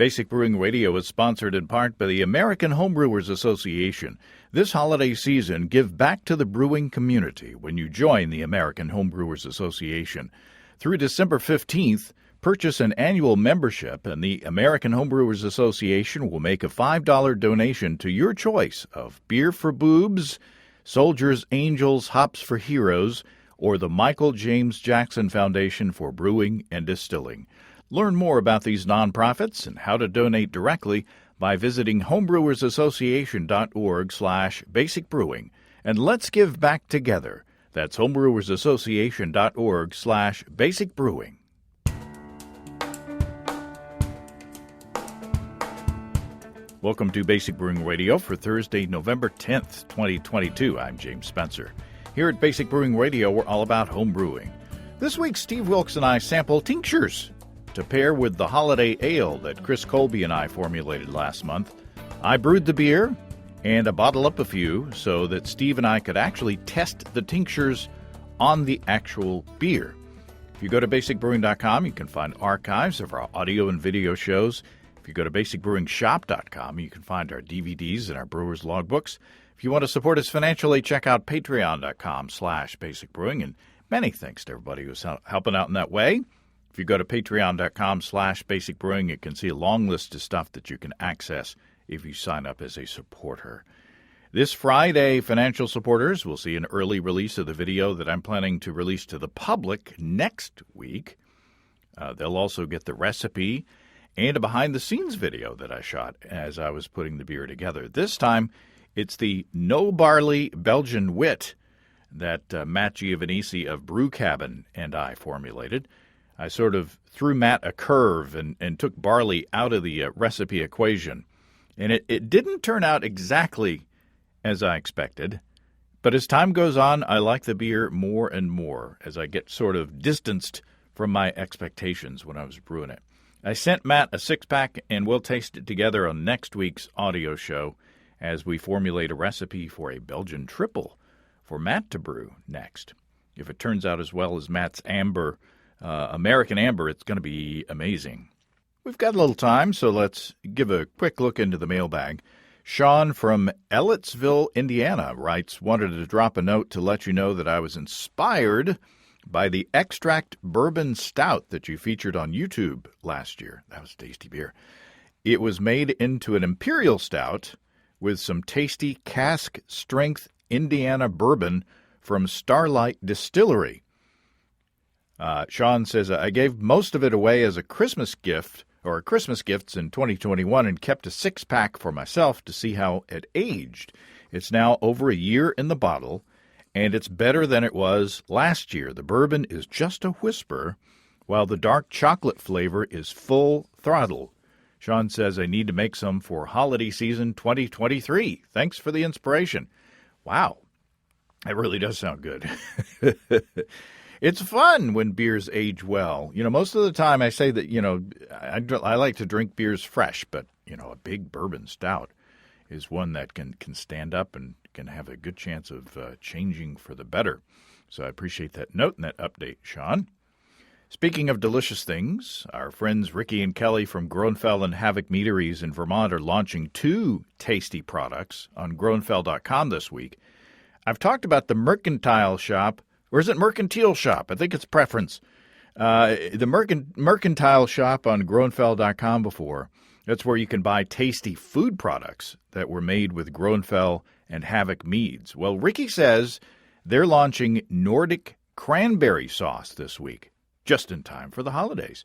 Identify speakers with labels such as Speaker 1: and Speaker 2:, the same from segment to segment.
Speaker 1: Basic Brewing Radio is sponsored in part by the American Homebrewers Association. This holiday season, give back to the brewing community when you join the American Homebrewers Association. Through December 15th, purchase an annual membership, and the American Homebrewers Association will make a $5 donation to your choice of Beer for Boobs, Soldiers, Angels, Hops for Heroes, or the Michael James Jackson Foundation for Brewing and Distilling. Learn more about these nonprofits and how to donate directly by visiting homebrewersassociation.org/basicbrewing. And let's give back together. That's homebrewersassociation.org/basicbrewing. Welcome to Basic Brewing Radio for Thursday, November 10th, 2022. I'm James Spencer. Here at Basic Brewing Radio, we're all about home brewing. This week, Steve Wilkes and I sample tinctures to pair with the holiday ale that Chris Colby and I formulated last month. I brewed the beer and bottled up a few so that Steve and I could actually test the tinctures on the actual beer. If you go to basicbrewing.com, you can find archives of our audio and video shows. If you go to basicbrewingshop.com, you can find our DVDs and our brewer's logbooks. If you want to support us financially, check out patreon.com/basicbrewing. And many thanks to everybody who's helping out in that way. If you go to patreon.com/basicbrewing, you can see a long list of stuff that you can access if you sign up as a supporter. This Friday, financial supporters will see an early release of the video that I'm planning to release to the public next week. They'll also get the recipe and a behind-the-scenes video that I shot as I was putting the beer together. This time, it's the No Barley Belgian Wit that Matt Giovanisi of Brew Cabin and I formulated. I sort of threw Matt a curve and took barley out of the recipe equation. And it didn't turn out exactly as I expected. But as time goes on, I like the beer more and more as I get sort of distanced from my expectations when I was brewing it. I sent Matt a six-pack, and we'll taste it together on next week's audio show as we formulate a recipe for a Belgian triple for Matt to brew next. If it turns out as well as Matt's amber, American Amber, it's going to be amazing. We've got a little time, so let's give a quick look into the mailbag. Sean from Ellettsville, Indiana writes, wanted to drop a note to let you know that I was inspired by the Extract Bourbon Stout that you featured on YouTube last year. That was tasty beer. It was made into an imperial stout with some tasty cask-strength Indiana bourbon from Starlight Distillery. Sean says, I gave most of it away as a Christmas gift or Christmas gifts in 2021 and kept a six-pack for myself to see how it aged. It's now over a year in the bottle, and it's better than it was last year. The bourbon is just a whisper, while the dark chocolate flavor is full throttle. Sean says, I need to make some for holiday season 2023. Thanks for the inspiration. Wow, that really does sound good. It's fun when beers age well. You know, most of the time I say that, I like to drink beers fresh, but, a big bourbon stout is one that can stand up and can have a good chance of changing for the better. So I appreciate that note and that update, Sean. Speaking of delicious things, our friends Ricky and Kelly from Groenfell and Havoc Meaderies in Vermont are launching two tasty products on groenfell.com this week. I've talked about the Mercantile Shop. Or is it Mercantile Shop? I think it's preference. The Mercantile Shop on Groenfell.com before. That's where you can buy tasty food products that were made with Groenfell and Havoc meads. Well, Ricky says they're launching Nordic cranberry sauce this week, just in time for the holidays.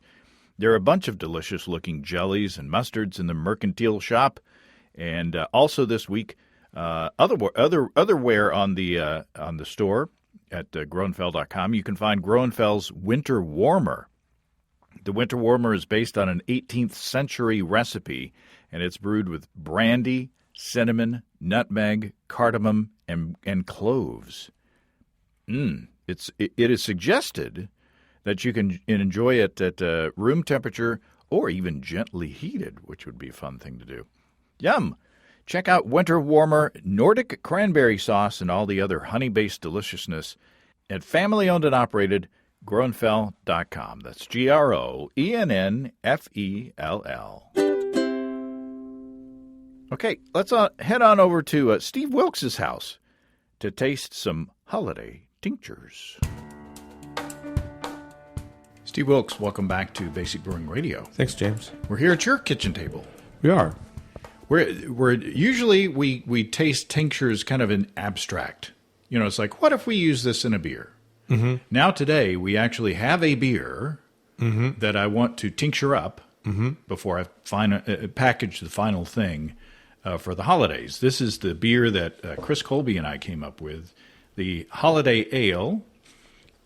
Speaker 1: There are a bunch of delicious-looking jellies and mustards in the Mercantile Shop. And also this week, otherwhere on the store, at Groenfell.com, you can find Groenfell's Winter Warmer. The Winter Warmer is based on an 18th century recipe, and it's brewed with brandy, cinnamon, nutmeg, cardamom, and cloves. It is suggested that you can enjoy it at room temperature or even gently heated, which would be a fun thing to do. Yum! Check out Winter Warmer Nordic Cranberry Sauce and all the other honey-based deliciousness at family-owned and operated Groenfell.com. That's Groenfell. Okay, let's head on over to Steve Wilkes' house to taste some holiday tinctures. Steve Wilkes, welcome back to Basic Brewing Radio.
Speaker 2: Thanks, James.
Speaker 1: We're here at your kitchen table.
Speaker 2: We are.
Speaker 1: We're usually we taste tinctures kind of in abstract. You know, it's like, what if we use this in a beer? Mm-hmm. Now today we actually have a beer that I want to tincture up before I package the final thing for the holidays. This is the beer that Chris Colby and I came up with, the Holiday Ale.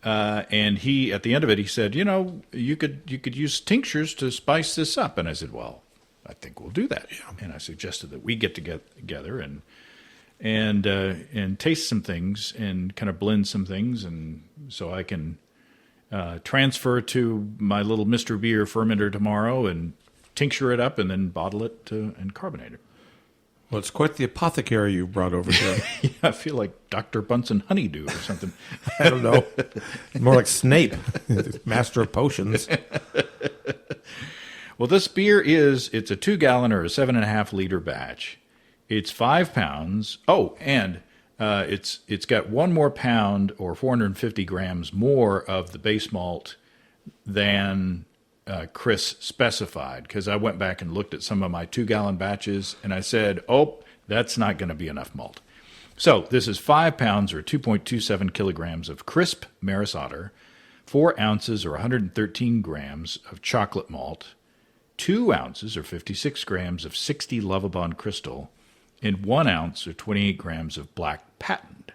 Speaker 1: And he, at the end of it, he said, you know, you could use tinctures to spice this up. And I said, well, I think we'll do that. Yeah. And I suggested that we get together and taste some things and kind of blend some things, and so I can transfer to my little Mr. Beer fermenter tomorrow and tincture it up and then bottle it and carbonate it.
Speaker 2: Well, it's quite the apothecary you brought over here.
Speaker 1: Yeah, I feel like Dr. Bunsen Honeydew or something.
Speaker 2: I don't know. More like Snape, master of potions.
Speaker 1: Well, this beer it's a 2-gallon or a 7.5-liter batch. It's 5 pounds. Oh, and it's got 1 more pound or 450 grams more of the base malt than Chris specified, because I went back and looked at some of my 2-gallon batches, and I said, oh, that's not going to be enough malt. So this is 5 pounds or 2.27 kilograms of crisp Maris Otter, 4 ounces or 113 grams of chocolate malt, 2 ounces or 56 grams of 60 Lovibond Crystal, and 1 ounce or 28 grams of Black Patent.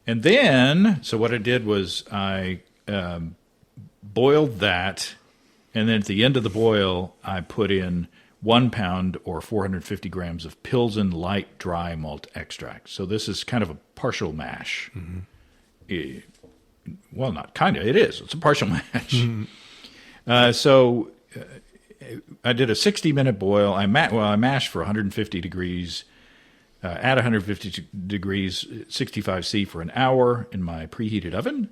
Speaker 1: And then, so what I did was I boiled that, and then at the end of the boil, I put in 1 pound or 450 grams of Pilsen light dry malt extract. So this is kind of a partial mash. Mm-hmm. Well, not kind of. It is. It's a partial mash. Mm-hmm. So I did a 60-minute boil. I mashed for 150 degrees, at 150 degrees, 65°C for an hour in my preheated oven.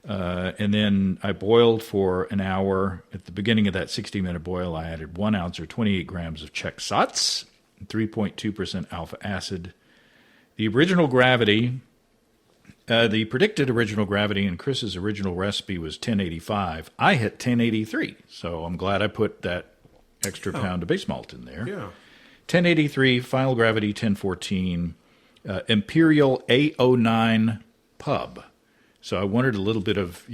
Speaker 1: And then I boiled for an hour. At the beginning of that 60-minute boil, I added 1 ounce or 28 grams of Czech Satz, 3.2% alpha acid. The original gravity, the predicted original gravity in Chris's original recipe was 1085. I hit 1083, so I'm glad I put that extra pound of base malt in there.
Speaker 2: Yeah.
Speaker 1: 1083, final gravity 1014, Imperial A09 pub. So I wanted a little bit of,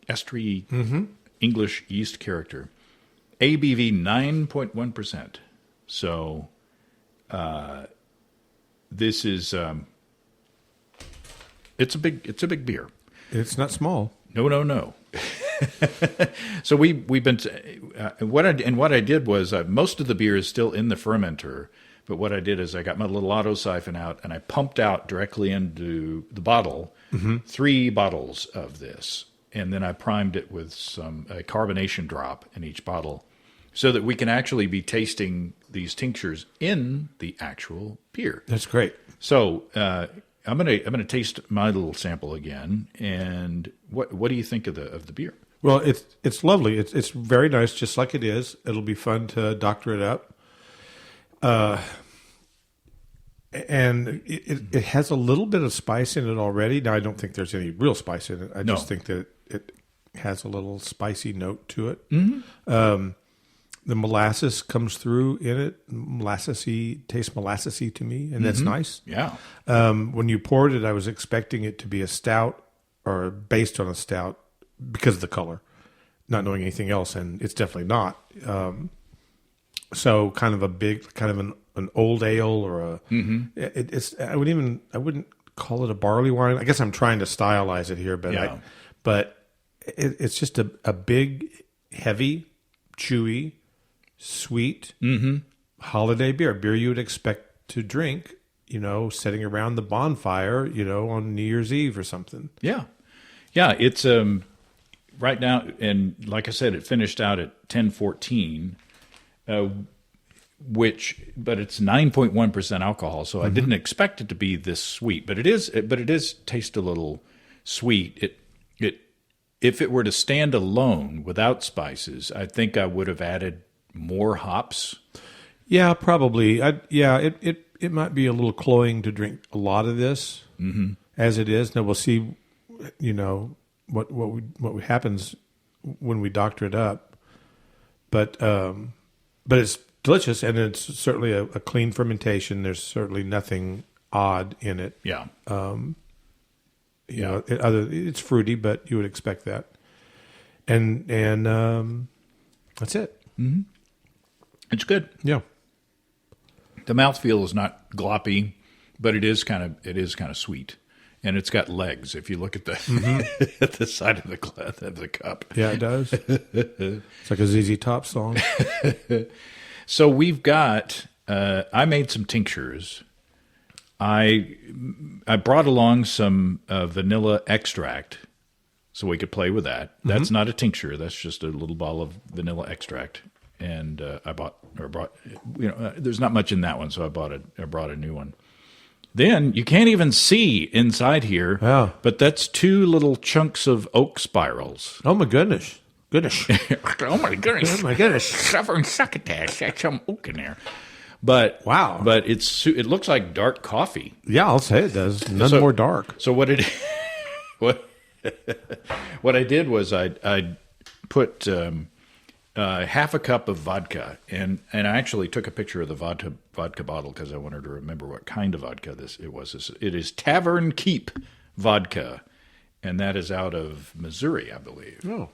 Speaker 1: estery English yeast character. ABV 9.1%. So this is it's a big beer.
Speaker 2: It's not small.
Speaker 1: No. So we've been what I did was most of the beer is still in the fermenter. But what I did is I got my little auto siphon out and I pumped out directly into the bottle 3 bottles of this. And then I primed it with a carbonation drop in each bottle so that we can actually be tasting these tinctures in the actual beer.
Speaker 2: That's great.
Speaker 1: So I'm gonna taste my little sample again. And what do you think of the beer?
Speaker 2: Well, it's lovely. It's very nice, just like it is. It'll be fun to doctor it up. And it has a little bit of spice in it already. Now, I don't think there's any real spice in it. I just think that it has a little spicy note to it. Mm-hmm. The molasses comes through in it. Tastes molassesy to me, and that's nice.
Speaker 1: Yeah.
Speaker 2: When you poured it, I was expecting it to be a stout or based on a stout because of the color, not knowing anything else, and it's definitely not. So kind of an old ale or a I wouldn't call it a barley wine. I guess I'm trying to stylize it here, but it's just a big, heavy, chewy, sweet holiday beer you would expect to drink, sitting around the bonfire, on New Year's Eve or something.
Speaker 1: Yeah. It's right now, and like I said, it finished out at 1014. But it's 9.1% alcohol, so I didn't expect it to be this sweet. But it is taste a little sweet. If it were to stand alone without spices, I think I would have added more hops.
Speaker 2: Yeah, probably. It might be a little cloying to drink a lot of this as it is. Now we'll see, what happens when we doctor it up. But it's delicious, and it's certainly a clean fermentation. There's certainly nothing odd in it.
Speaker 1: Yeah.
Speaker 2: It's fruity, but you would expect that. And that's it.
Speaker 1: Mm-hmm. It's good.
Speaker 2: Yeah.
Speaker 1: The mouthfeel is not gloppy, but it is kind of sweet, and it's got legs. If you look at the at the side of the cup,
Speaker 2: yeah, it does. It's like a ZZ Top song.
Speaker 1: So we've got. I made some tinctures. I brought along some vanilla extract, so we could play with that. That's not a tincture. That's just a little bottle of vanilla extract. And I brought, there's not much in that one, so I brought a new one. Then you can't even see inside here, but that's 2 little chunks of oak spirals.
Speaker 2: Oh my goodness!
Speaker 1: Oh my goodness!
Speaker 2: Oh my goodness!
Speaker 1: Suffering succotash, that's some oak in there. But
Speaker 2: wow!
Speaker 1: But it looks like dark coffee.
Speaker 2: Yeah, I'll say it does. None more dark.
Speaker 1: So what I did was I put. Half a cup of vodka, and I actually took a picture of the vodka bottle because I wanted to remember what kind of vodka it was. It is Tavern Keep vodka, and that is out of Missouri, I believe.
Speaker 2: Oh.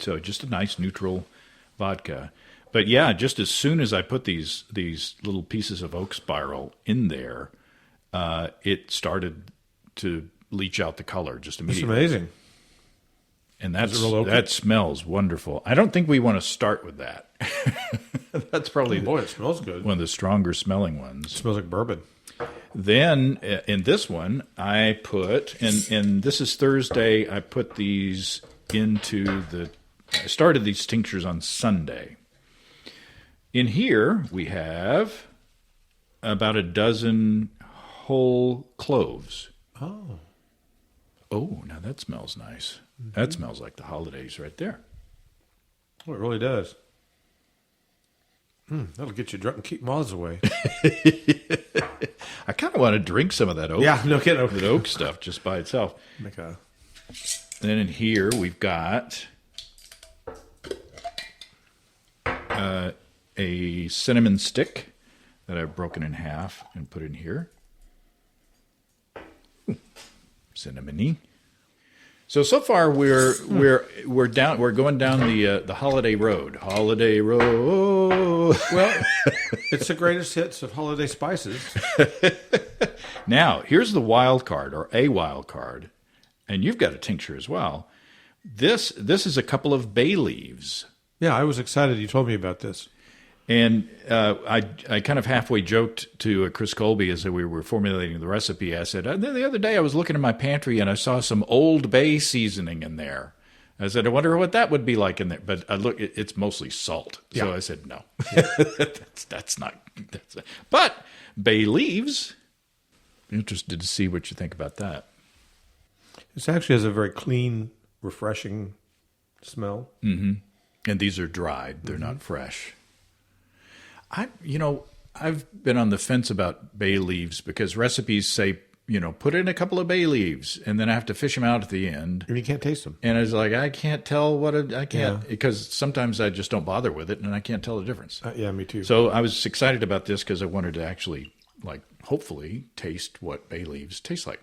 Speaker 1: So just a nice neutral vodka. But yeah, just as soon as I put these little pieces of oak spiral in there, it started to leach out the color just immediately.
Speaker 2: That's amazing.
Speaker 1: And that smells wonderful. I don't think we want to start with that. That's probably
Speaker 2: it smells good.
Speaker 1: One of the stronger smelling ones.
Speaker 2: It smells like bourbon.
Speaker 1: Then in this one, I put, and this is Thursday, I put these I started these tinctures on Sunday. In here, we have about a dozen whole cloves. Oh, now that smells nice. That smells like the holidays right there.
Speaker 2: Oh, it really does. That'll get you drunk and keep moths away.
Speaker 1: I kind of want to drink some of that oak.
Speaker 2: Yeah, no kidding.
Speaker 1: That oak stuff just by itself. Then in here we've got a cinnamon stick that I've broken in half and put in here. Cinnamony. So far we're going down the holiday road. Holiday road.
Speaker 2: Well, it's the greatest hits of holiday spices.
Speaker 1: Now, here's the wild card, or a wild card, and you've got a tincture as well. This is a couple of bay leaves. Yeah,
Speaker 2: I was excited you told me about this.
Speaker 1: And I kind of halfway joked to Chris Colby as we were formulating the recipe. I said, the other day I was looking in my pantry and I saw some Old Bay seasoning in there. I said, I wonder what that would be like in there. But I look, it's mostly salt. So I said, no, that's not. But bay leaves. Interested to see what you think about that.
Speaker 2: This actually has a very clean, refreshing smell.
Speaker 1: Mm-hmm. And these are dried; they're not fresh. I've been on the fence about bay leaves because recipes say, put in a couple of bay leaves, and then I have to fish them out at the end.
Speaker 2: And you can't taste them.
Speaker 1: And I was like, I can't tell because sometimes I just don't bother with it, and I can't tell the difference.
Speaker 2: Yeah, me too.
Speaker 1: So I was excited about this because I wanted to actually, hopefully taste what bay leaves taste like.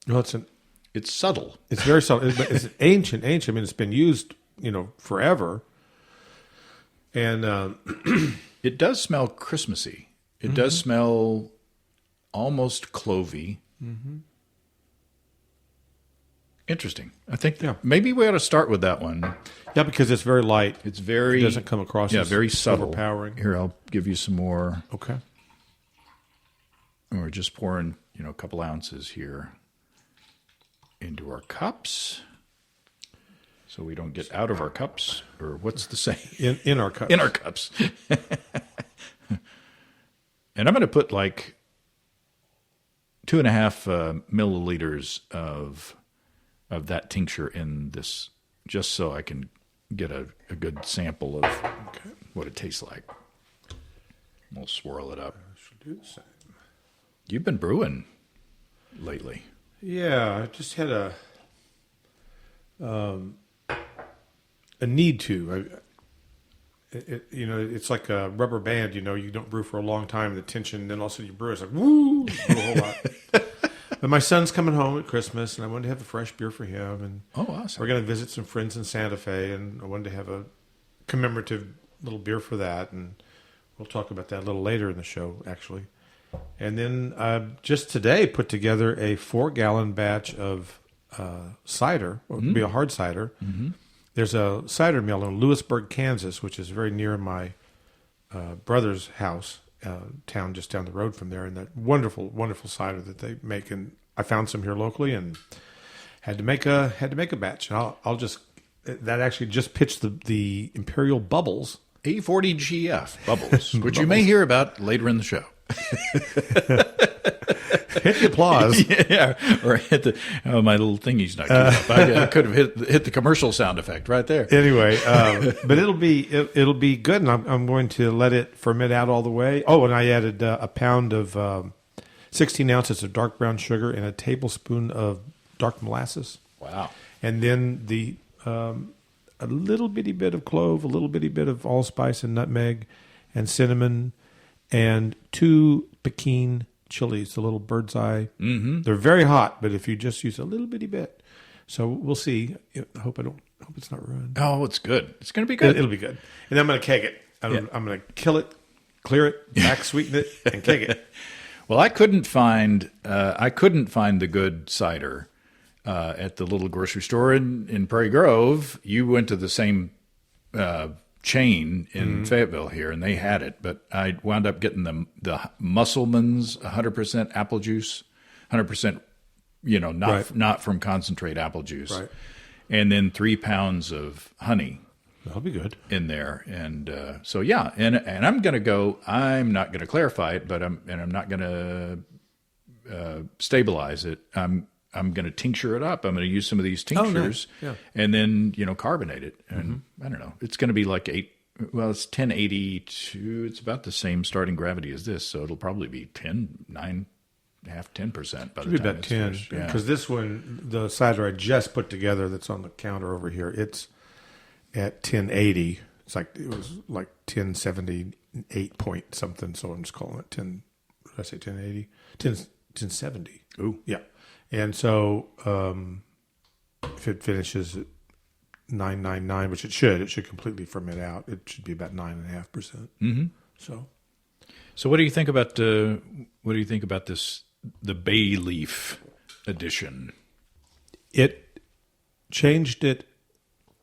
Speaker 2: Well,
Speaker 1: it's subtle.
Speaker 2: It's very subtle. It's ancient. I mean, it's been used, forever. And
Speaker 1: it does smell Christmassy. It does smell almost clovey. Mm-hmm. Interesting. I think maybe we ought to start with that one.
Speaker 2: Yeah, because it's very light.
Speaker 1: It
Speaker 2: doesn't come across as
Speaker 1: very subtle.
Speaker 2: Overpowering.
Speaker 1: Here, I'll give you some more.
Speaker 2: Okay.
Speaker 1: And we're just pouring, a couple ounces here into our cups. So we don't get out of our cups, or what's the saying?
Speaker 2: In our cups.
Speaker 1: In our cups. And I'm going to put 2.5 milliliters of that tincture in this, just so I can get a good sample of what it tastes like. We'll swirl it up.
Speaker 2: I should do the same.
Speaker 1: You've been brewing lately.
Speaker 2: Yeah, I just had a need to. It's like a rubber band. You don't brew for a long time, the tension, and then all of a sudden you brew. It's like woo, a whole lot. But my son's coming home at Christmas, and I wanted to have a fresh beer for him. And
Speaker 1: awesome!
Speaker 2: We're going to visit some friends in Santa Fe, and I wanted to have a commemorative little beer for that. And we'll talk about that a little later in the show, actually. And then just today put together a 4-gallon batch of cider. Well, it would be a hard cider. Mm-hmm. There's a cider mill in Lewisburg, Kansas, which is very near my brother's house, town just down the road from there, and that wonderful, wonderful cider that they make. And I found some here locally, and had to make a batch. And I'll just that actually just pitched the Imperial Bubbles,
Speaker 1: A40GF Bubbles, which you may hear about later in the show.
Speaker 2: Hit the applause.
Speaker 1: Yeah, or hit the my little thingy's not queued up. I could have hit the commercial sound effect right there.
Speaker 2: Anyway, but it'll be good, and I'm going to let it ferment out all the way. Oh, and I added a pound of 16 ounces of dark brown sugar and a tablespoon of dark molasses.
Speaker 1: Wow!
Speaker 2: And then a little bitty bit of clove, a little bitty bit of allspice and nutmeg, and cinnamon, and 2 Pekin chilies, the little bird's eye. Mm-hmm. They're very hot, but if you just use a little bitty bit, so we'll see. I hope it's not ruined.
Speaker 1: Oh, it's good. It's going to be good.
Speaker 2: It'll be good. And I'm going to keg it. I'm going to kill it, clear it, back sweeten it, and keg it.
Speaker 1: Well, I couldn't find the good cider at the little grocery store in Prairie Grove. You went to the same chain in Fayetteville here, and they had it, but I wound up getting the Musselman's 100% apple juice, 100%, not from concentrate apple juice,
Speaker 2: right.
Speaker 1: And then 3 pounds of honey.
Speaker 2: That'll be good
Speaker 1: in there, and so yeah, and I'm gonna go. I'm not gonna clarify it, but I'm not gonna stabilize it. I'm going to tincture it up. I'm going to use some of these tinctures and then, carbonate it. And I don't know, it's going to be like it's 1082. It's about the same starting gravity as this. So it'll probably be 9.5%, 10% by the time
Speaker 2: about
Speaker 1: it's
Speaker 2: 10.
Speaker 1: finished. Yeah.
Speaker 2: Because this one, the cider I just put together that's on the counter over here, it's at 1080. It was like 1078 point something. So I'm just calling it 10. Did I say 1080? 1070.
Speaker 1: Ooh.
Speaker 2: Yeah. And so if it finishes at 999, which it should completely ferment out. It should be about 9.5%. Mm-hmm. So
Speaker 1: what do you think about this? The bay leaf edition.
Speaker 2: It changed it.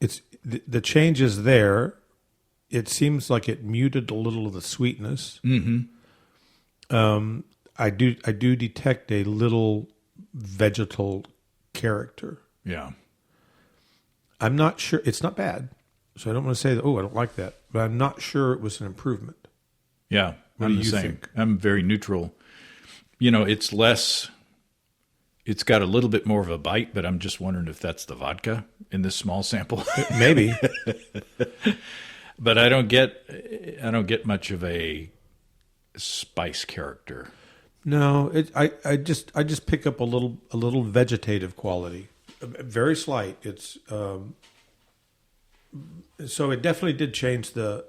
Speaker 2: It's the change is there. It seems like it muted a little of the sweetness. Mm-hmm. I do detect a little vegetal character.
Speaker 1: Yeah.
Speaker 2: I'm not sure. It's not bad. So I don't want to say that, I don't like that. But I'm not sure it was an improvement.
Speaker 1: Yeah.
Speaker 2: What
Speaker 1: I'm
Speaker 2: do
Speaker 1: the
Speaker 2: you
Speaker 1: same.
Speaker 2: think?
Speaker 1: I'm very neutral. It's got a little bit more of a bite, but I'm just wondering if that's the vodka in this small sample.
Speaker 2: Maybe.
Speaker 1: But I don't get much of a spice character.
Speaker 2: No, I just pick up a little vegetative quality, very slight. It's so it definitely did change the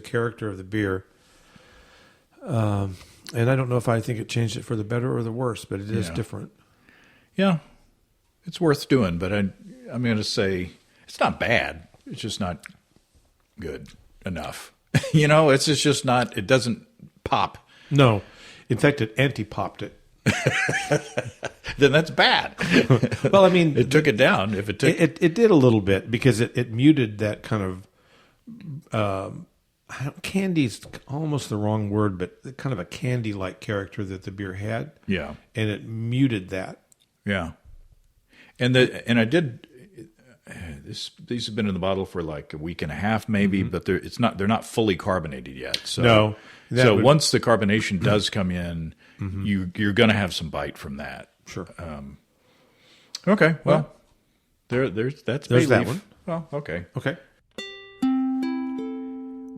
Speaker 2: character of the beer, and I don't know if I think it changed it for the better or the worse, but it is different. Yeah,
Speaker 1: it's worth doing, but I'm going to say it's not bad. It's just not good enough. It's just not. It doesn't pop.
Speaker 2: No. In fact, it anti-popped it.
Speaker 1: Then that's bad.
Speaker 2: Well, I mean,
Speaker 1: it took it down. If it took
Speaker 2: it did a little bit because it muted that kind of candy's almost the wrong word, but kind of a candy-like character that the beer had.
Speaker 1: Yeah,
Speaker 2: and it muted that.
Speaker 1: Yeah, and I did. These have been in the bottle for like a week and a half, maybe, but they're not fully carbonated yet. So
Speaker 2: no.
Speaker 1: Once the carbonation does come in, you're going to have some bite from that.
Speaker 2: Sure.
Speaker 1: Okay. Well, there's that
Speaker 2: one.
Speaker 1: Well, okay.
Speaker 2: Okay.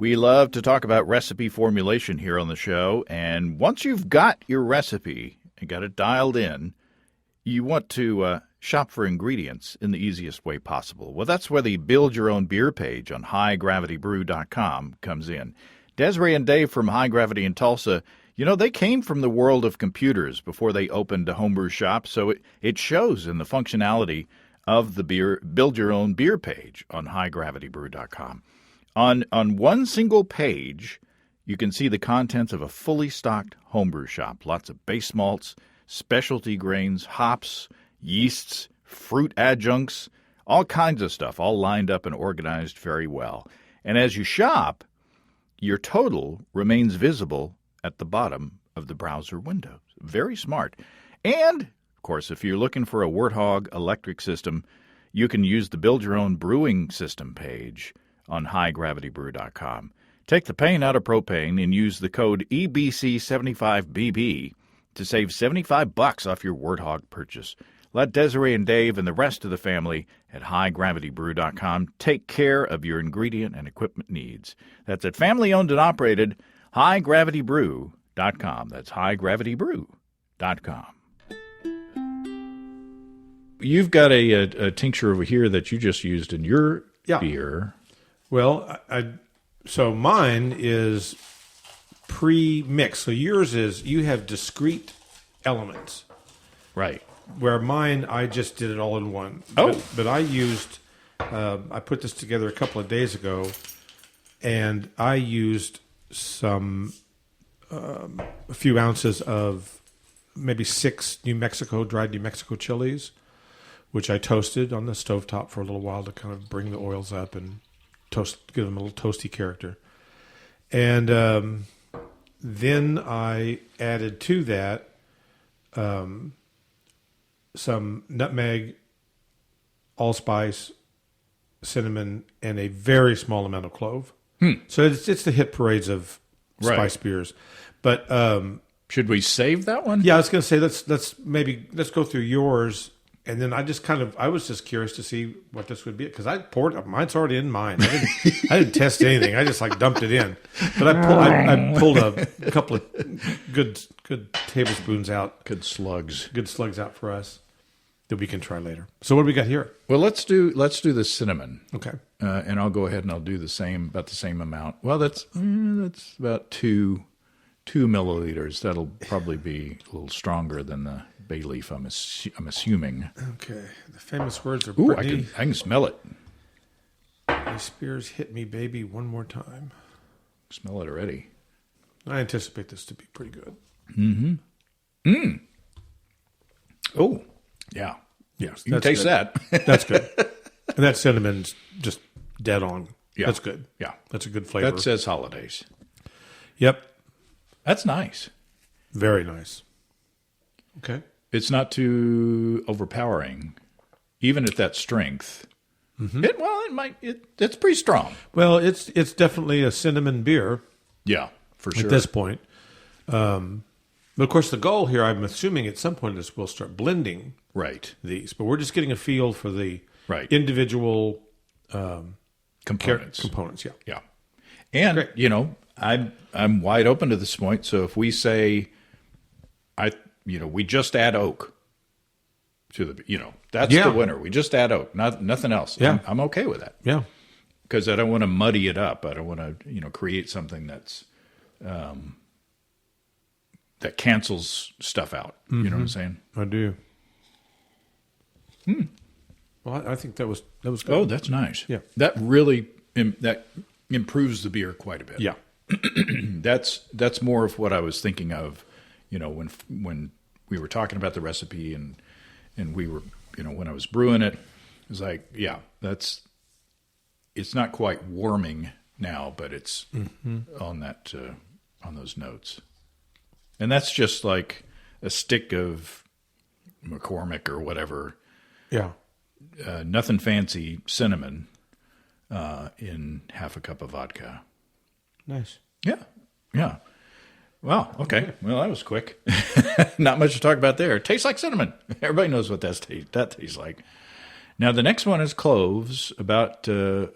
Speaker 1: We love to talk about recipe formulation here on the show, and once you've got your recipe and got it dialed in, you want to shop for ingredients in the easiest way possible. Well, that's where the Build Your Own Beer page on highdgravitybrew.com comes in. Desiree and Dave from High Gravity in Tulsa, they came from the world of computers before they opened a homebrew shop, so it shows in the functionality of the Build Your Own Beer page on highdgravitybrew.com. On one single page, you can see the contents of a fully stocked homebrew shop. Lots of base malts, specialty grains, hops, yeasts, fruit adjuncts, all kinds of stuff, all lined up and organized very well. And as you shop, your total remains visible at the bottom of the browser window. Very smart. And, of course, if you're looking for a Warthog electric system, you can use the Build Your Own Brewing System page on highdgravitybrew.com. Take the pain out of propane and use the code EBC75BB to save $75 off your Warthog purchase. Let Desiree and Dave and the rest of the family at highdgravitybrew.com take care of your ingredient and equipment needs. That's at family-owned and operated highdgravitybrew.com. That's highdgravitybrew.com. You've got a tincture over here that you just used in your beer.
Speaker 2: Well, so mine is pre-mixed. So yours is, you have discrete elements.
Speaker 1: Right.
Speaker 2: Where mine, I just did it all in one.
Speaker 1: Oh.
Speaker 2: But I used, I put this together a couple of days ago, and I used a few ounces of maybe 6 dried New Mexico chilies, which I toasted on the stovetop for a little while to kind of bring the oils up and give them a little toasty character. And then I added to that some nutmeg, allspice, cinnamon, and a very small amount of clove. So it's the hit parades of spice beers. But
Speaker 1: should we save that one?
Speaker 2: Yeah, I was going to say let's go through yours. And then I was just curious to see what this would be because I poured it. Mine's already in mine. I didn't test anything. I just dumped it in. But I pulled a couple of good tablespoons out.
Speaker 1: Good slugs
Speaker 2: out for us that we can try later. So what do we got here?
Speaker 1: Well, let's do the cinnamon.
Speaker 2: Okay.
Speaker 1: And I'll go ahead and I'll do about the same amount. Well, that's about 2 milliliters. That'll probably be a little stronger than the bay leaf, I'm assuming.
Speaker 2: Okay. The famous words are
Speaker 1: Brittany. I can smell it.
Speaker 2: Britney Spears, hit me, baby, one more time.
Speaker 1: Smell it already.
Speaker 2: I anticipate this to be pretty good.
Speaker 1: Mm-hmm. Oh, yeah.
Speaker 2: Yes.
Speaker 1: You can taste
Speaker 2: good.
Speaker 1: that.
Speaker 2: That's good. And that cinnamon's just dead on.
Speaker 1: Yeah.
Speaker 2: That's good.
Speaker 1: Yeah.
Speaker 2: That's a good flavor.
Speaker 1: That says holidays.
Speaker 2: Yep.
Speaker 1: That's nice.
Speaker 2: Very nice. Okay.
Speaker 1: It's not too overpowering, even at that strength. Mm-hmm. It's pretty strong.
Speaker 2: Well, it's definitely a cinnamon beer.
Speaker 1: Yeah, for sure.
Speaker 2: At this point. But of course, the goal here, I'm assuming at some point is we'll start blending these. But we're just getting a feel for the individual
Speaker 1: components.
Speaker 2: Yeah.
Speaker 1: And,
Speaker 2: great.
Speaker 1: I'm wide open to this point. So if we say, we just add oak to the, that's the winner. We just add oak, nothing else.
Speaker 2: Yeah.
Speaker 1: I'm okay with that.
Speaker 2: Yeah.
Speaker 1: Because I don't want to muddy it up. I don't want to, create something that's, that cancels stuff out.
Speaker 2: Mm-hmm.
Speaker 1: You know what I'm saying?
Speaker 2: I do. Well, I think that was good.
Speaker 1: Oh, that's nice.
Speaker 2: Yeah.
Speaker 1: That really, that improves the beer quite a bit.
Speaker 2: Yeah.
Speaker 1: That's more of what I was thinking of, when we were talking about the recipe and we were, when I was brewing it, it was like, it's not quite warming now, but it's on that, on those notes. And that's just like a stick of McCormick or whatever.
Speaker 2: Yeah.
Speaker 1: Nothing fancy cinnamon, in half a cup of vodka.
Speaker 2: Nice.
Speaker 1: Yeah. Yeah. Well, okay. Well, that was quick. Not much to talk about there. It tastes like cinnamon. Everybody knows what that tastes like. Now, the next one is cloves, about a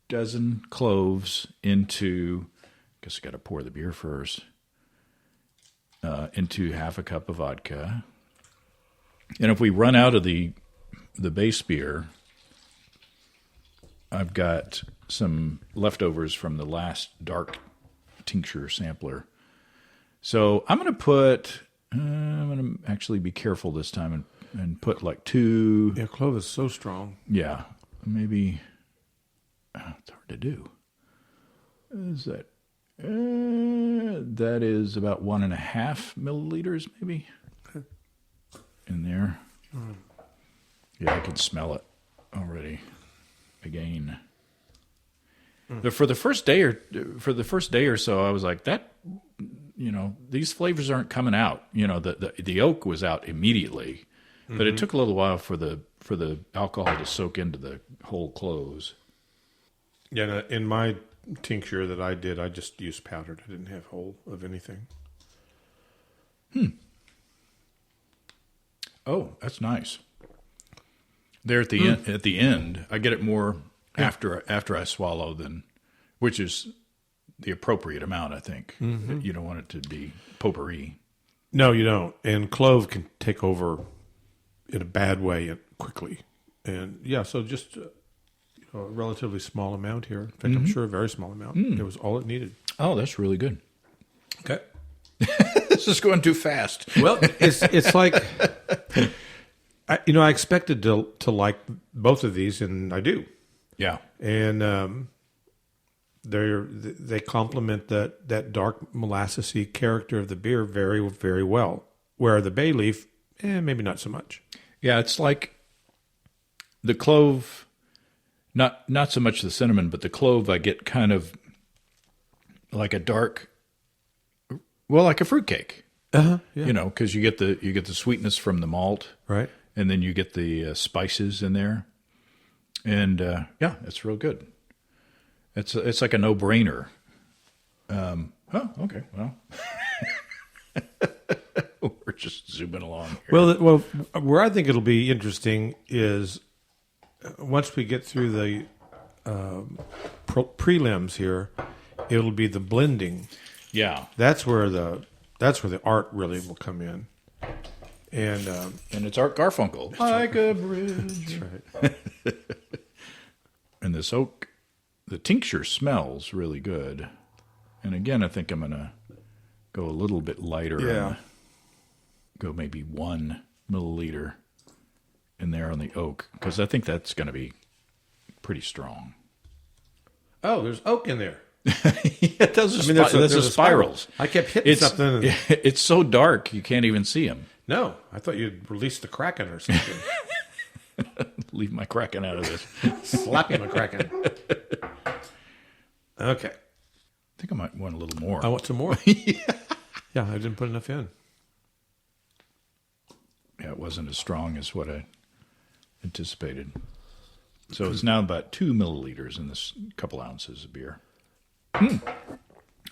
Speaker 1: dozen cloves into, I guess I got to pour the beer first, into half a cup of vodka. And if we run out of the base beer, I've got some leftovers from the last dark tincture sampler. So I'm going to actually be careful this time and put like 2.
Speaker 2: Yeah, clove is so strong.
Speaker 1: Yeah, maybe. It's hard to do. Is that? That is about 1.5 milliliters, maybe, in there. Yeah, I can smell it already. Again, for the first day or so, I was like, that, these flavors aren't coming out. The oak was out immediately, but it took a little while for the alcohol to soak into the whole cloves.
Speaker 2: Yeah, in my tincture that I did, I just used powdered. I didn't have whole of anything.
Speaker 1: Oh, that's nice. There at the end, I get it more after I swallow which is the appropriate amount, I think. You don't want it to be potpourri.
Speaker 2: No, you don't. And clove can take over in a bad way quickly. And yeah, so just a relatively small amount here. In fact, I'm sure a very small amount. It was all it needed.
Speaker 1: Oh, that's really good.
Speaker 2: Okay.
Speaker 1: This is going too fast.
Speaker 2: Well, it's like, I expected to like both of these, and I do.
Speaker 1: Yeah.
Speaker 2: And they complement that dark molassesy character of the beer very, very well. Where the bay leaf, maybe not so much.
Speaker 1: Yeah, it's like the clove, not so much the cinnamon, but the clove I get kind of like a dark, well, like a fruitcake.
Speaker 2: Yeah.
Speaker 1: Because you get the sweetness from the malt,
Speaker 2: right,
Speaker 1: and then you get the spices in there, and it's real good. It's like a no-brainer. Okay, well, we're just zooming along here.
Speaker 2: Well, where I think it'll be interesting is once we get through the prelims here, it'll be the blending.
Speaker 1: Yeah,
Speaker 2: that's where the art really will come in, and
Speaker 1: it's Art Garfunkel, like a bridge.
Speaker 2: That's right.
Speaker 1: And this oak, the tincture smells really good. And again, I think I'm gonna go a little bit lighter.
Speaker 2: Yeah.
Speaker 1: Go maybe 1 milliliter in there on the oak, because I think that's going to be pretty strong.
Speaker 2: Oh, there's oak in there.
Speaker 1: Yeah, those are spirals.
Speaker 2: I kept hitting something.
Speaker 1: It's so dark you can't even see them.
Speaker 2: No, I thought you'd release the Kraken or something.
Speaker 1: Leave my Kraken out of this.
Speaker 2: Slapping my Kraken. Okay.
Speaker 1: I think I might want a little more.
Speaker 2: I want some more. Yeah, I didn't put enough in.
Speaker 1: Yeah, it wasn't as strong as what I anticipated. So it's now about 2 milliliters in this couple ounces of beer.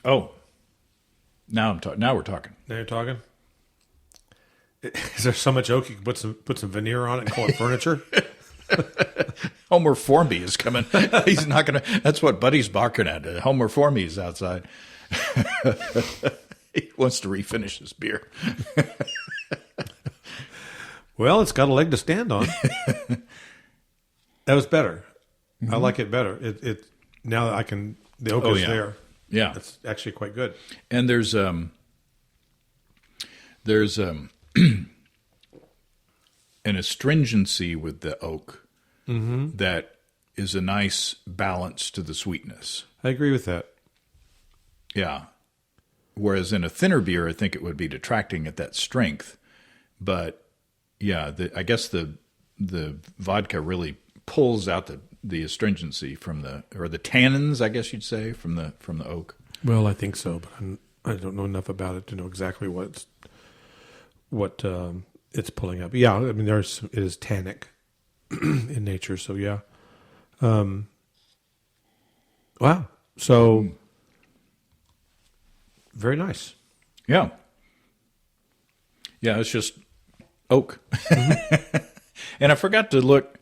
Speaker 1: Oh, now we're talking.
Speaker 2: Now you're talking. Is there so much oak you can put some veneer on it and call it furniture?
Speaker 1: Homer Formby is coming. He's not going to. That's what Buddy's barking at. Homer Formby is outside. He wants to refinish his beer.
Speaker 2: Well, it's got a leg to stand on. That was better. Mm-hmm. I like it better. It now that I can. The oak is there.
Speaker 1: Yeah,
Speaker 2: it's actually quite good.
Speaker 1: And there's an astringency with the oak that is a nice balance to the sweetness.
Speaker 2: I agree with that.
Speaker 1: Yeah. Whereas in a thinner beer, I think it would be detracting at that strength. But yeah, I guess the vodka really pulls out the astringency from the tannins, I guess you'd say, from the oak.
Speaker 2: Well, I think so, but I don't know enough about it to know exactly what it's pulling up. Yeah, I mean, it is tannic in nature, so yeah. Wow. So very nice.
Speaker 1: Yeah. Yeah, it's just oak. And I forgot to look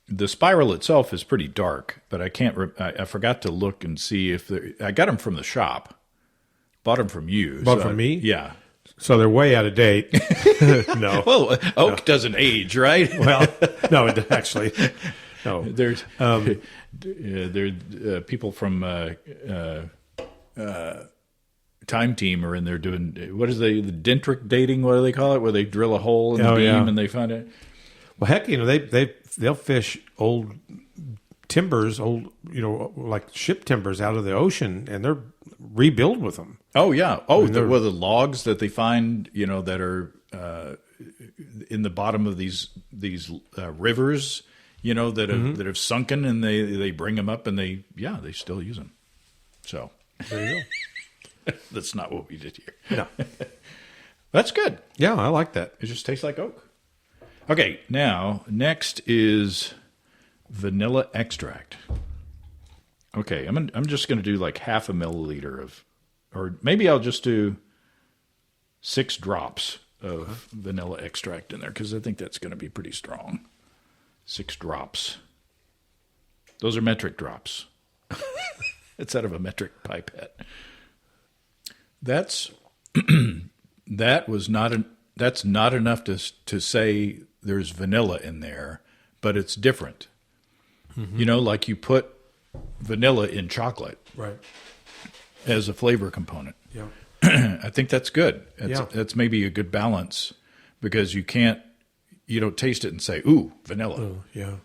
Speaker 1: The spiral itself is pretty dark, but I can't. I forgot to look and see if I got them from the shop. Bought them from you.
Speaker 2: Bought from me?
Speaker 1: Yeah.
Speaker 2: So they're way out of date. No.
Speaker 1: Well, oak doesn't age, right?
Speaker 2: Well, no, actually, no.
Speaker 1: There's people from Time Team are in there doing what is the dendritic dating? What do they call it? Where they drill a hole in the beam and they find it.
Speaker 2: Well, heck, they'll fish old timbers, like ship timbers out of the ocean, and they're rebuild with them. Oh yeah.
Speaker 1: The logs that they find, that are in the bottom of these rivers, that have sunken, and they bring them up, and they still use them. So
Speaker 2: there you go.
Speaker 1: That's not what we did here.
Speaker 2: No.
Speaker 1: That's good.
Speaker 2: Yeah, I like that.
Speaker 1: It just tastes like oak. Okay, now, next is vanilla extract. Okay, I'm just going to do like half a milliliter or maybe I'll just do 6 drops of vanilla extract in there because I think that's going to be pretty strong. 6 drops. Those are metric drops. It's out of a metric pipette. That's that's not enough to say there's vanilla in there, but it's different. Mm-hmm. Like you put vanilla in chocolate,
Speaker 2: right,
Speaker 1: as a flavor component.
Speaker 2: Yeah,
Speaker 1: I think that's good. That's maybe a good balance because you don't taste it and say, "Ooh, vanilla."
Speaker 2: Oh, yeah,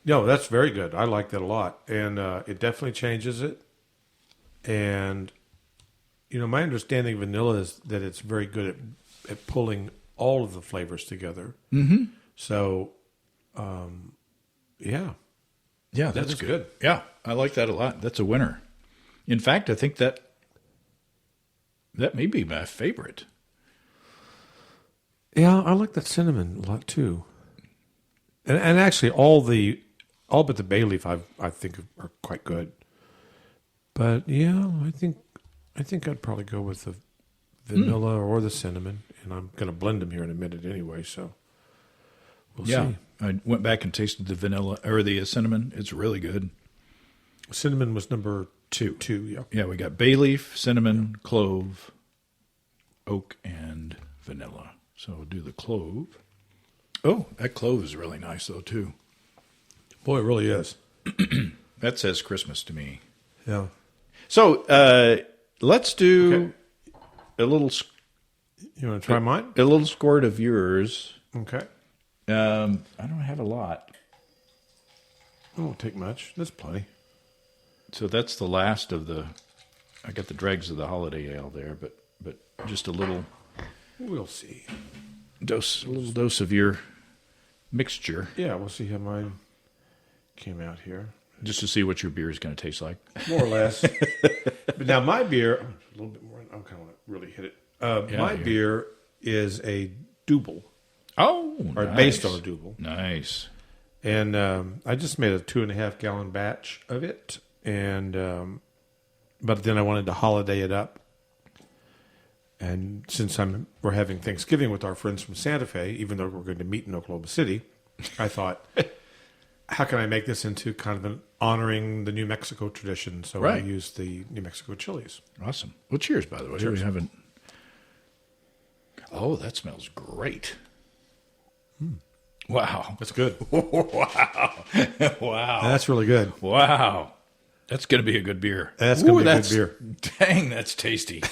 Speaker 2: no, that's very good. I like that a lot, and it definitely changes it. And my understanding of vanilla is that it's very good at pulling all of the flavors together.
Speaker 1: Mm-hmm.
Speaker 2: So,
Speaker 1: yeah, that's good. Yeah, I like that a lot. That's a winner. In fact, I think that may be my favorite.
Speaker 2: Yeah, I like that cinnamon a lot too. And actually, all but the bay leaf, I think are quite good. But yeah, I think I'd probably go with the vanilla or the cinnamon, and I'm going to blend them here in a minute anyway. So we'll see.
Speaker 1: I went back and tasted the vanilla or the cinnamon. It's really good.
Speaker 2: Cinnamon was number 2. Yeah.
Speaker 1: Yeah, we got bay leaf, cinnamon, clove, oak, and vanilla. So we'll do the clove. Oh, that clove is really nice though too.
Speaker 2: Boy, it really is.
Speaker 1: That says Christmas to me.
Speaker 2: Yeah.
Speaker 1: So let's do a little.
Speaker 2: You want to try mine?
Speaker 1: A little squirt of yours.
Speaker 2: Okay.
Speaker 1: I don't have a lot.
Speaker 2: It won't take much. That's plenty.
Speaker 1: So that's the last of I got the dregs of the holiday ale there, but just a little.
Speaker 2: We'll see.
Speaker 1: A little dose of your mixture.
Speaker 2: Yeah, we'll see how mine came out here.
Speaker 1: Just to see what your beer is going to taste like.
Speaker 2: More or less. But now my beer, a little bit more, I kind of want to really hit it. My beer is a double.
Speaker 1: Oh,
Speaker 2: or
Speaker 1: nice.
Speaker 2: Based on a double.
Speaker 1: Nice.
Speaker 2: And I just made a 2.5 gallon batch of it. And but then I wanted to holiday it up. And since we're having Thanksgiving with our friends from Santa Fe, even though we're going to meet in Oklahoma City, I thought, how can I make this into kind of an honoring the New Mexico tradition? So I used the New Mexico chilies.
Speaker 1: Awesome. Well, cheers, by the way.
Speaker 2: Cheers.
Speaker 1: We haven't. Oh, that smells great. Wow.
Speaker 2: That's good.
Speaker 1: Wow.
Speaker 2: That's really good.
Speaker 1: Wow. That's going to be a good beer.
Speaker 2: That's going to be a good beer.
Speaker 1: Dang, that's tasty.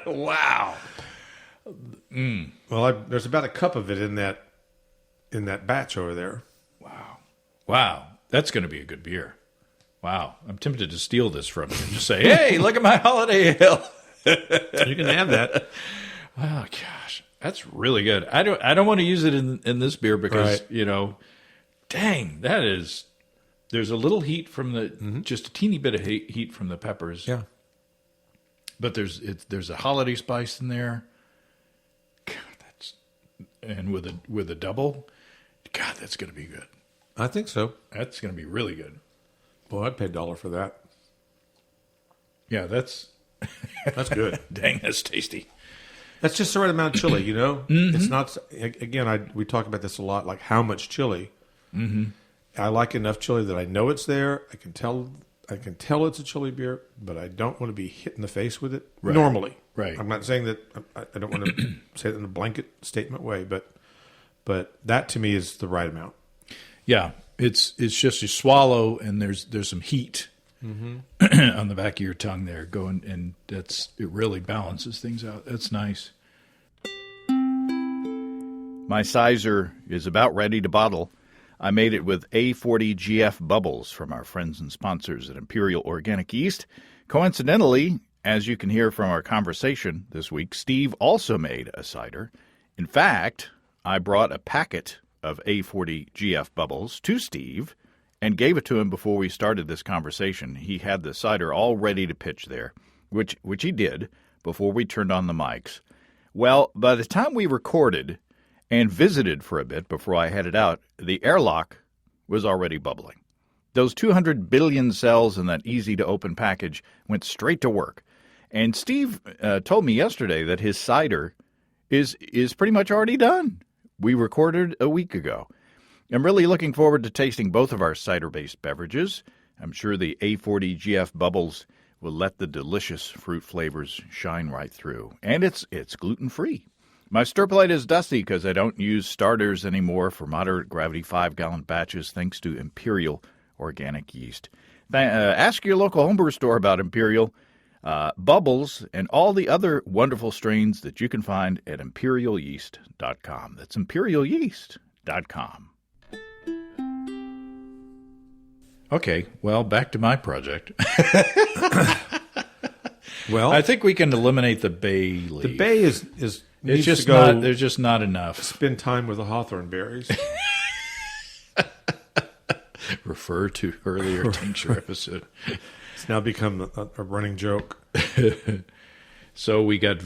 Speaker 1: Wow.
Speaker 2: Well, there's about a cup of it in that batch over there.
Speaker 1: Wow. That's going to be a good beer. Wow. I'm tempted to steal this from you and just say, hey, look at my holiday ale.
Speaker 2: You can have that.
Speaker 1: Oh, gosh. That's really good. I don't want to use it in this beer because, dang, that is... There's a little heat from just a teeny bit of heat from the peppers.
Speaker 2: Yeah.
Speaker 1: But there's a holiday spice in there. God, and with a double, God, that's going to be good.
Speaker 2: I think so.
Speaker 1: That's going to be really good.
Speaker 2: Boy, I'd pay $1 for that.
Speaker 1: Yeah, that's
Speaker 2: good.
Speaker 1: Dang, that's tasty.
Speaker 2: That's just the right amount of chili,
Speaker 1: Mm-hmm.
Speaker 2: It's not, again, we talk about this a lot, like how much chili. Mm-hmm. I like enough chili that I know it's there. I can tell it's a chili beer, but I don't want to be hit in the face with it normally.
Speaker 1: Right.
Speaker 2: I'm not saying that. I don't want to say it in a blanket statement way, but that to me is the right amount.
Speaker 1: Yeah, it's just you swallow, and there's some heat on the back of your tongue there going, and it really balances things out. That's nice. My sizer is about ready to bottle. I made it with A40 GF bubbles from our friends and sponsors at Imperial Organic Yeast. Coincidentally, as you can hear from our conversation this week, Steve also made a cider. In fact, I brought a packet of A40 GF bubbles to Steve and gave it to him before we started this conversation. He had the cider all ready to pitch there, which he did before we turned on the mics. Well, by the time we recorded and visited for a bit before I headed out, the airlock was already bubbling. Those 200 billion cells in that easy-to-open package went straight to work. And Steve told me yesterday that his cider is pretty much already done. We recorded a week ago. I'm really looking forward to tasting both of our cider-based beverages. I'm sure the A40 GF bubbles will let the delicious fruit flavors shine right through. And it's gluten-free. My stir plate is dusty because I don't use starters anymore for moderate gravity 5-gallon batches thanks to Imperial Organic Yeast. Ask your local homebrew store about Imperial Bubbles and all the other wonderful strains that you can find at imperialyeast.com. That's imperialyeast.com. Okay, well, back to my project. Well, I think we can eliminate the bay leaf.
Speaker 2: The bay is
Speaker 1: it's just not. There's just not enough.
Speaker 2: Spend time with the hawthorn berries.
Speaker 1: Refer to earlier tincture episode.
Speaker 2: It's now become a running joke.
Speaker 1: So we got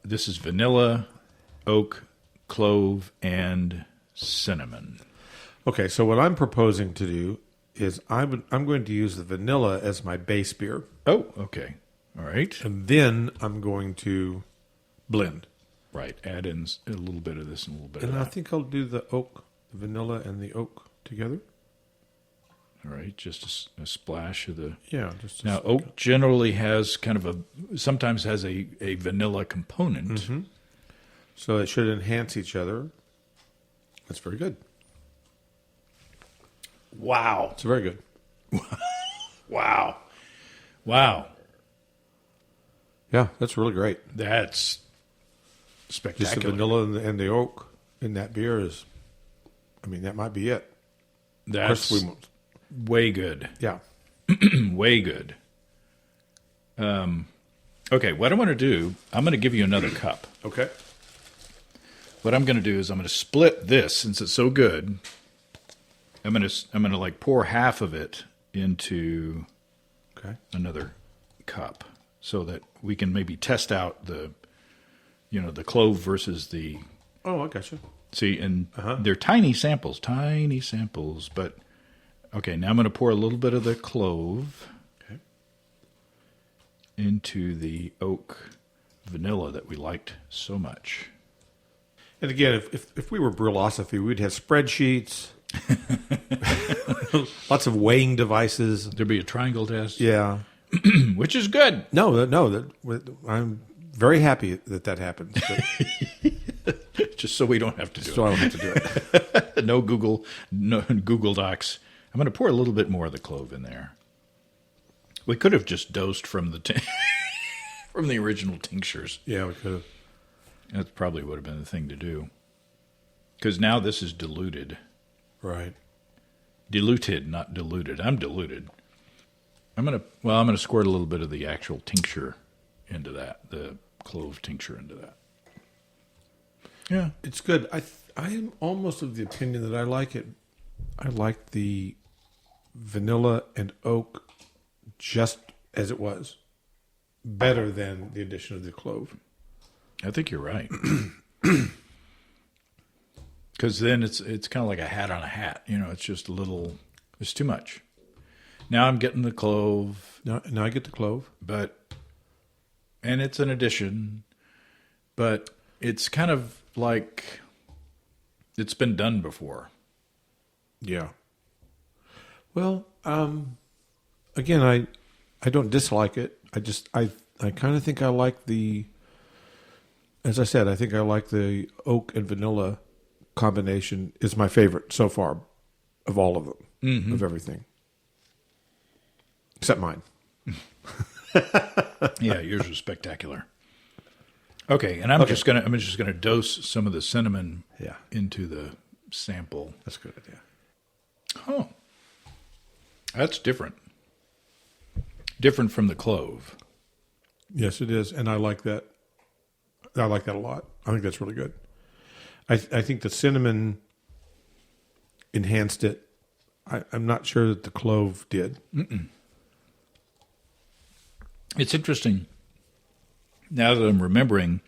Speaker 1: this is vanilla, oak, clove, and cinnamon.
Speaker 2: Okay, so what I'm proposing to do is I'm going to use the vanilla as my base beer.
Speaker 1: Oh, okay. All right.
Speaker 2: And then I'm going to blend.
Speaker 1: Right. Add in a little bit of this and a little bit of
Speaker 2: that. And I think I'll do the vanilla and the oak together.
Speaker 1: All right. Just a splash of the...
Speaker 2: Yeah.
Speaker 1: Now, oak generally has kind of sometimes has a vanilla component.
Speaker 2: Mm-hmm. So it should enhance each other. That's very good.
Speaker 1: Wow.
Speaker 2: It's very good.
Speaker 1: Wow.
Speaker 2: Yeah, that's really great.
Speaker 1: That's spectacular.
Speaker 2: Just the vanilla and the oak in that beer is, that might be it.
Speaker 1: That's way good.
Speaker 2: Yeah.
Speaker 1: Way good. Okay, what I want to do, I'm going to give you another cup.
Speaker 2: Okay.
Speaker 1: What I'm going to do is I'm going to split this since it's so good. I'm going to like pour half of it into another cup so that we can maybe test out the clove versus the...
Speaker 2: Oh, I gotcha.
Speaker 1: See, and they're tiny samples, but okay, now I'm going to pour a little bit of the clove into the oak vanilla that we liked so much.
Speaker 2: And again, if we were Brewlosophy, we'd have spreadsheets, lots of weighing devices.
Speaker 1: There'd be a triangle test.
Speaker 2: Yeah.
Speaker 1: Which is good.
Speaker 2: No, I'm very happy that happens.
Speaker 1: Just so we don't have to do it.
Speaker 2: So I don't have to do it.
Speaker 1: No Google Docs. I'm going to pour a little bit more of the clove in there. We could have just dosed from the from the original tinctures.
Speaker 2: Yeah, we could have.
Speaker 1: That probably would have been the thing to do. Because now this is diluted.
Speaker 2: Right.
Speaker 1: Diluted, not diluted. I'm diluted. I'm gonna squirt a little bit of the actual tincture into that, the clove tincture into that. Yeah,
Speaker 2: it's good. I am almost of the opinion that I like it. I like the vanilla and oak just as it was, better than the addition of the clove.
Speaker 1: I think you're right. Because then it's kind of like a hat on a hat. It's just it's too much. Now I'm getting the clove.
Speaker 2: Now I get the clove.
Speaker 1: And it's an addition, but it's kind of like it's been done before.
Speaker 2: Yeah. Well, again, I don't dislike it. I kind of think I like as I said, I think I like the oak and vanilla combination is my favorite so far of all of them, of everything. Except mine.
Speaker 1: Yeah, yours was spectacular. Okay, and I'm just gonna dose some of the cinnamon into the sample.
Speaker 2: That's a good idea.
Speaker 1: Oh, that's different. Different from the clove.
Speaker 2: Yes, it is, and I like that. I like that a lot. I think that's really good. I think the cinnamon enhanced it. I'm not sure that the clove did.
Speaker 1: It's interesting. Now that I'm remembering,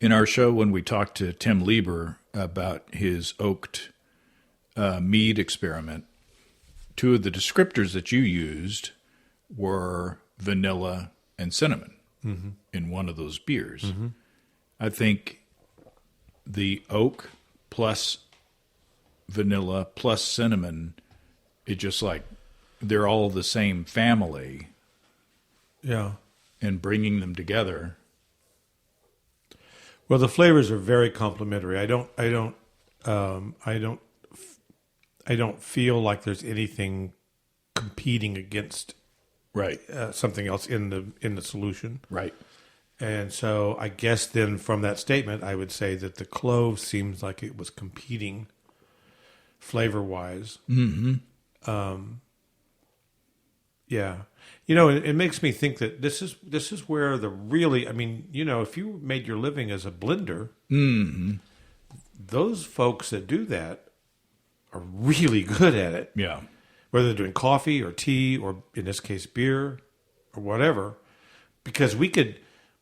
Speaker 1: in our show when we talked to Tim Lieber about his oaked mead experiment, two of the descriptors that you used were vanilla and cinnamon in one of those beers. I think the oak plus vanilla plus cinnamon, it just like they're all the same family.
Speaker 2: Yeah.
Speaker 1: And bringing them together.
Speaker 2: Well, the flavors are very complementary. I don't feel like there's anything competing against something else in the solution.
Speaker 1: Right.
Speaker 2: And so I guess then from that statement, I would say that the clove seems like it was competing flavor-wise. Yeah. You know, it makes me think that this is where the really, I mean, you know, if you made your living as a blender, those folks that do that are really good at it.
Speaker 1: Yeah.
Speaker 2: Whether they're doing coffee or tea or, in this case, beer or whatever. Because we can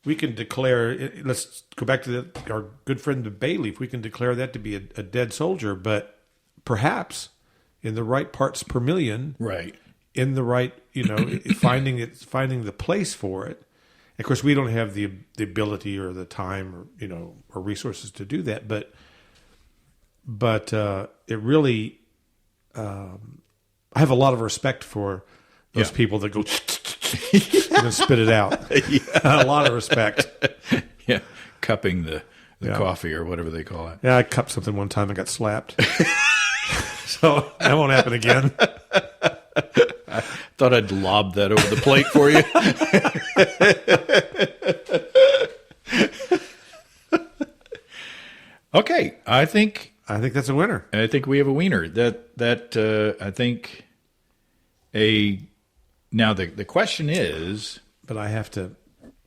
Speaker 2: declare, let's go back to our good friend the bay leaf, we can declare that to be a dead soldier, but perhaps in the right parts per million.
Speaker 1: Right.
Speaker 2: In the right, you know, finding the place for it. Of course, we don't have the ability or the time or, you know, or resources to do that. But it really, I have a lot of respect for those people that go and spit it out. A lot of respect.
Speaker 1: Yeah, cupping the coffee or whatever they call it.
Speaker 2: Yeah, I cupped something one time and got slapped. So that won't happen again.
Speaker 1: I thought I'd lob that over the plate for you. Okay, I think
Speaker 2: that's a winner.
Speaker 1: I think we have a wiener. I think now the question is.
Speaker 2: But I have to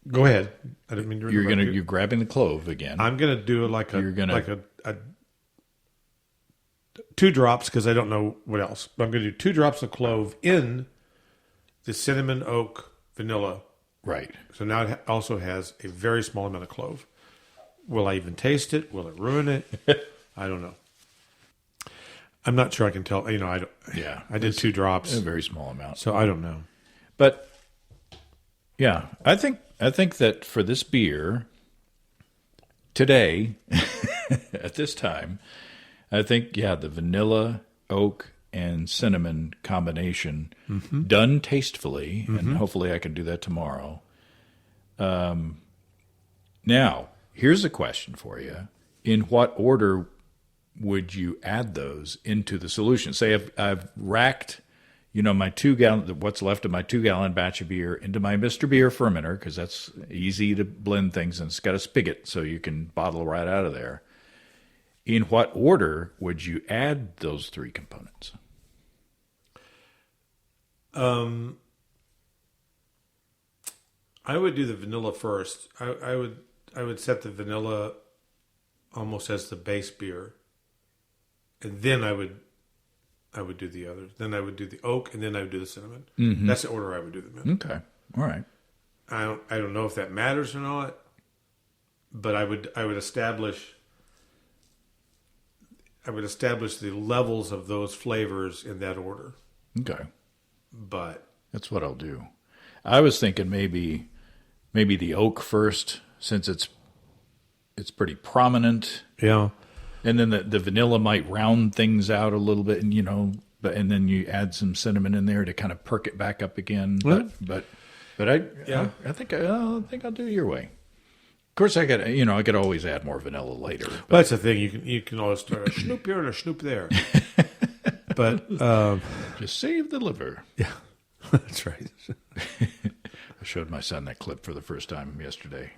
Speaker 2: go ahead. I didn't mean to interrupt you.
Speaker 1: You're grabbing the clove again.
Speaker 2: I'm gonna do like a 2 drops because I don't know what else. But I'm going to do 2 drops of clove in the cinnamon, oak, vanilla.
Speaker 1: Right.
Speaker 2: So now it also has a very small amount of clove. Will I even taste it? Will it ruin it? I don't know. I'm not sure I can tell. You know, I don't.
Speaker 1: Yeah.
Speaker 2: I did 2 drops.
Speaker 1: A very small amount.
Speaker 2: So I don't know.
Speaker 1: But yeah, I think that for this beer today, at this time, I think, the vanilla, oak, and cinnamon combination done tastefully, and hopefully I can do that tomorrow. Now, here's a question for you. In what order would you add those into the solution? Say I've racked, my 2-gallon, what's left of my 2-gallon batch of beer into my Mr. Beer fermenter, because that's easy to blend things, and it's got a spigot, so you can bottle right out of there. In what order would you add those 3 components?
Speaker 2: I would do the vanilla first. I would set the vanilla almost as the base beer, and then I would do the others. Then I would do the oak, and then I would do the cinnamon. That's the order I would do them in.
Speaker 1: Okay, all right.
Speaker 2: I don't know if that matters or not, but I would establish. I would establish the levels of those flavors in that order.
Speaker 1: Okay.
Speaker 2: But
Speaker 1: that's what I'll do. I was thinking maybe the oak first, since it's pretty prominent.
Speaker 2: Yeah.
Speaker 1: And then the vanilla might round things out a little bit, and and then you add some cinnamon in there to kind of perk it back up again. But I think I'll do it your way. Of course, I could always add more vanilla later.
Speaker 2: Well, that's the thing. You can always start a schnoop here and a schnoop there. But
Speaker 1: just save the liver.
Speaker 2: Yeah, that's right.
Speaker 1: I showed my son that clip for the first time yesterday.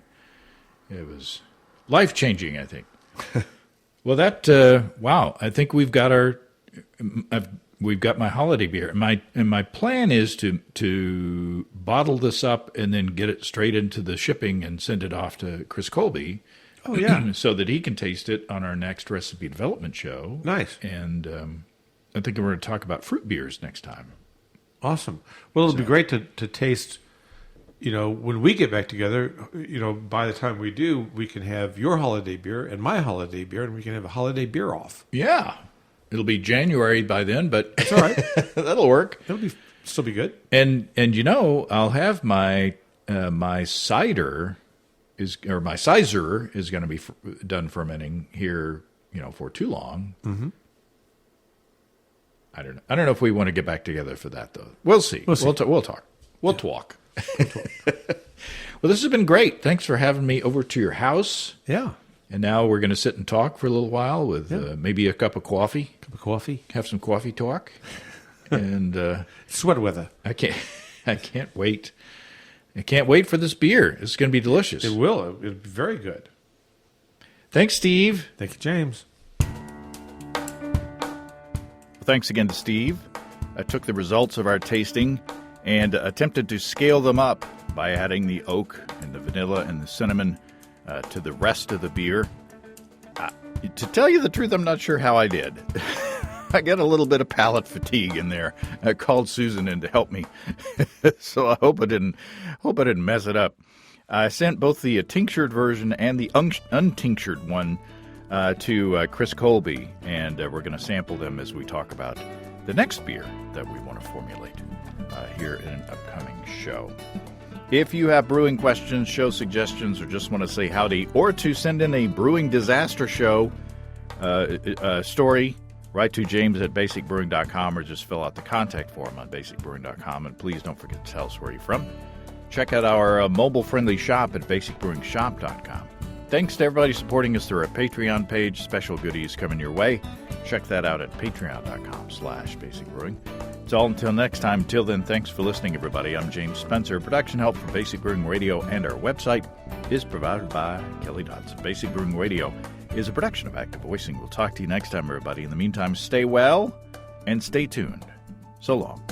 Speaker 1: It was life-changing, I think. Well, wow! I think we've got my holiday beer. And my plan is to bottle this up and then get it straight into the shipping and send it off to Chris Colby.
Speaker 2: Oh yeah,
Speaker 1: so that he can taste it on our next recipe development show.
Speaker 2: Nice.
Speaker 1: And I think we're going to talk about fruit beers next time.
Speaker 2: Awesome. Well, it'll be great to taste. When we get back together, by the time we do, we can have your holiday beer and my holiday beer, and we can have a holiday beer off.
Speaker 1: Yeah. It'll be January by then, but
Speaker 2: that's all right.
Speaker 1: That'll work.
Speaker 2: It'll still be good.
Speaker 1: And I'll have my cider my sizer is going to be done fermenting here, for too long. Mm-hmm. I don't know if we want to get back together for that though. We'll see. We'll talk. We'll talk. Well, this has been great. Thanks for having me over to your house.
Speaker 2: Yeah.
Speaker 1: And now we're going to sit and talk for a little while with maybe a cup of coffee. Have some coffee talk. And
Speaker 2: sweat weather.
Speaker 1: I can't wait. I can't wait for this beer. It's going to be delicious.
Speaker 2: It will. It'll be very good.
Speaker 1: Thanks, Steve.
Speaker 2: Thank you, James.
Speaker 1: Thanks again to Steve. I took the results of our tasting and attempted to scale them up by adding the oak and the vanilla and the cinnamon to the rest of the beer. To tell you the truth, I'm not sure how I did. I got a little bit of palate fatigue in there. I called Susan in to help me, so I hope I didn't mess it up. I sent both the tinctured version and the untinctured one to Chris Colby, and we're going to sample them as we talk about the next beer that we want to formulate here in an upcoming show. If you have brewing questions, show suggestions, or just want to say howdy, or to send in a brewing disaster show story, write to james@basicbrewing.com or just fill out the contact form on basicbrewing.com. And please don't forget to tell us where you're from. Check out our mobile-friendly shop at basicbrewingshop.com. Thanks to everybody supporting us through our Patreon page. Special goodies coming your way. Check that out at patreon.com/basicbrewing. It's all until next time. Till then, thanks for listening, everybody. I'm James Spencer. Production help from Basic Brewing Radio and our website is provided by Kelly Dodson. Basic Brewing Radio is a production of Active Voicing. We'll talk to you next time, everybody. In the meantime, stay well and stay tuned. So long.